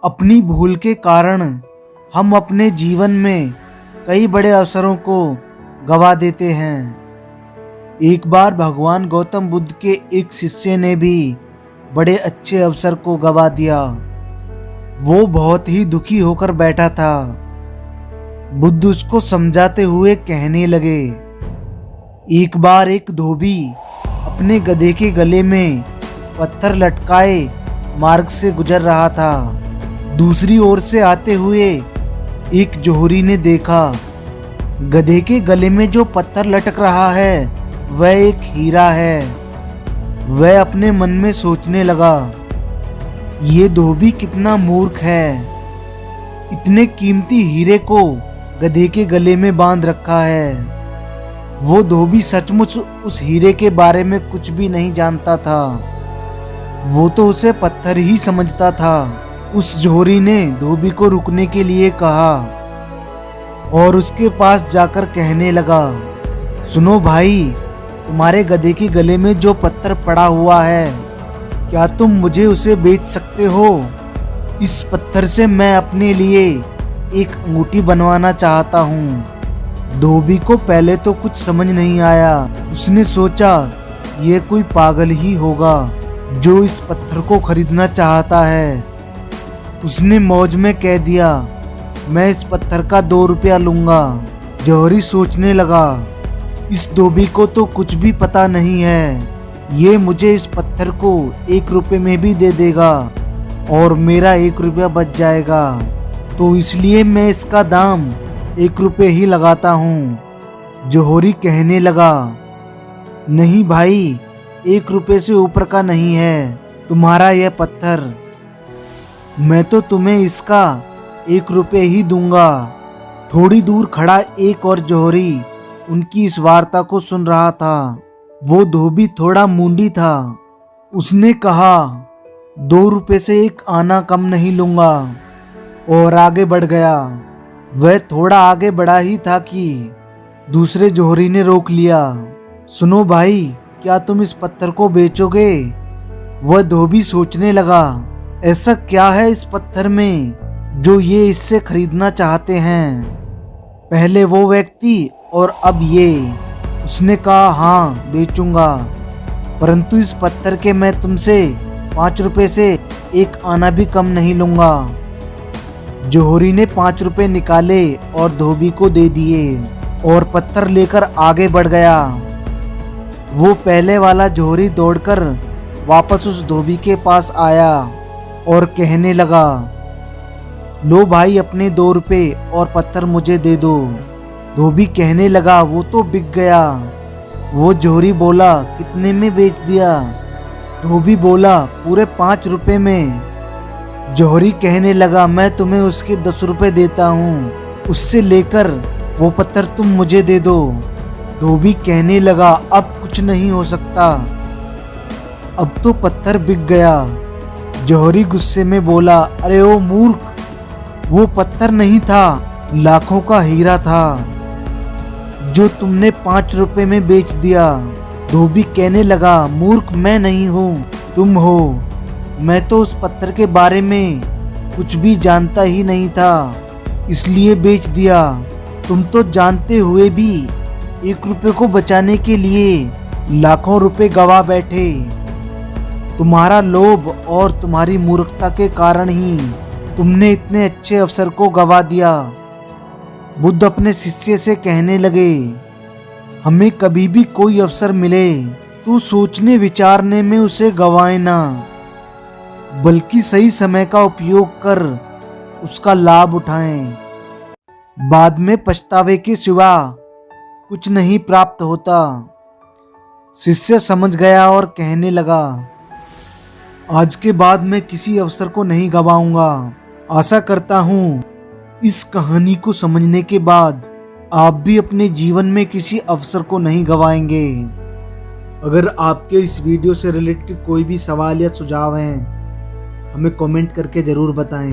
अपनी भूल के कारण हम अपने जीवन में कई बड़े अवसरों को गवा देते हैं। एक बार भगवान गौतम बुद्ध के एक शिष्य ने भी बड़े अच्छे अवसर को गवा दिया। वो बहुत ही दुखी होकर बैठा था। बुद्ध उसको समझाते हुए कहने लगे, एक बार एक धोबी अपने गधे के गले में पत्थर लटकाए मार्ग से गुजर रहा था। दूसरी ओर से आते हुए एक जोहरी ने देखा, गधे के गले में जो पत्थर लटक रहा है वह एक हीरा है। वह अपने मन में सोचने लगा, ये धोबी कितना मूर्ख है, इतने कीमती हीरे को गधे के गले में बांध रखा है। वो धोबी सचमुच उस हीरे के बारे में कुछ भी नहीं जानता था, वो तो उसे पत्थर ही समझता था। उस जोहरी ने धोबी को रुकने के लिए कहा और उसके पास जाकर कहने लगा, सुनो भाई, तुम्हारे गधे के गले में जो पत्थर पड़ा हुआ है, क्या तुम मुझे उसे बेच सकते हो? इस पत्थर से मैं अपने लिए एक अंगूठी बनवाना चाहता हूँ। धोबी को पहले तो कुछ समझ नहीं आया। उसने सोचा, ये कोई पागल ही होगा जो इस पत्थर को खरीदना चाहता है। उसने मौज में कह दिया, मैं इस पत्थर का 2 रुपया लूंगा। जोहरी सोचने लगा, इस धोबी को तो कुछ भी पता नहीं है, ये मुझे इस पत्थर को 1 रुपये में भी दे देगा और मेरा 1 रुपया बच जाएगा, तो इसलिए मैं इसका दाम 1 रुपये ही लगाता हूँ। जोहरी कहने लगा, नहीं भाई, 1 रुपये से ऊपर का नहीं है तुम्हारा यह पत्थर, मैं तो तुम्हें इसका 1 रुपये ही दूंगा। थोड़ी दूर खड़ा एक और जोहरी उनकी इस वार्ता को सुन रहा था। वो धोबी थोड़ा मूंडी था। उसने कहा, 2 रुपये से 1 आना कम नहीं लूंगा, और आगे बढ़ गया। वह थोड़ा आगे बढ़ा ही था कि दूसरे जोहरी ने रोक लिया। सुनो भाई, क्या तुम इस पत्थर को बेचोगे? वह धोबी सोचने लगा, ऐसा क्या है इस पत्थर में जो ये इससे खरीदना चाहते हैं? पहले वो व्यक्ति और अब ये। उसने कहा, हाँ बेचूंगा, परंतु इस पत्थर के मैं तुमसे 5 रुपये से 1 आना भी कम नहीं लूंगा। जोहरी ने 5 रुपये निकाले और धोबी को दे दिए और पत्थर लेकर आगे बढ़ गया। वो पहले वाला जोहरी दौड़कर वापस उस धोबी के पास आया और कहने लगा, लो भाई, अपने 2 रुपये और पत्थर मुझे दे दो। धोबी कहने लगा, वो तो बिक गया। वो जोहरी बोला, कितने में बेच दिया? धोबी बोला, पूरे 5 रुपये में। जोहरी कहने लगा, मैं तुम्हें उसके 10 रुपये देता हूँ, उससे लेकर वो पत्थर तुम मुझे दे दो। धोबी कहने लगा, अब कुछ नहीं हो सकता, अब तो पत्थर बिक गया। जोहरी गुस्से में बोला, अरे ओ मूर्ख, वो पत्थर नहीं था, लाखों का हीरा था जो तुमने 5 रुपये में बेच दिया। धोबी कहने लगा, मूर्ख मैं नहीं हूँ, तुम हो। मैं तो उस पत्थर के बारे में कुछ भी जानता ही नहीं था, इसलिए बेच दिया। तुम तो जानते हुए भी 1 रुपये को बचाने के लिए लाखों रुपए गवा बैठे। तुम्हारा लोभ और तुम्हारी मूर्खता के कारण ही तुमने इतने अच्छे अवसर को गवा दिया। बुद्ध अपने शिष्य से कहने लगे, हमें कभी भी कोई अवसर मिले तो सोचने विचारने में उसे गवाए ना, बल्कि सही समय का उपयोग कर उसका लाभ उठाएं। बाद में पछतावे के सिवा कुछ नहीं प्राप्त होता। शिष्य समझ गया और कहने लगा, आज के बाद मैं किसी अवसर को नहीं गवाऊंगा। आशा करता हूँ इस कहानी को समझने के बाद आप भी अपने जीवन में किसी अवसर को नहीं गवाएंगे। अगर आपके इस वीडियो से रिलेटेड कोई भी सवाल या सुझाव हैं, हमें कमेंट करके ज़रूर बताएं।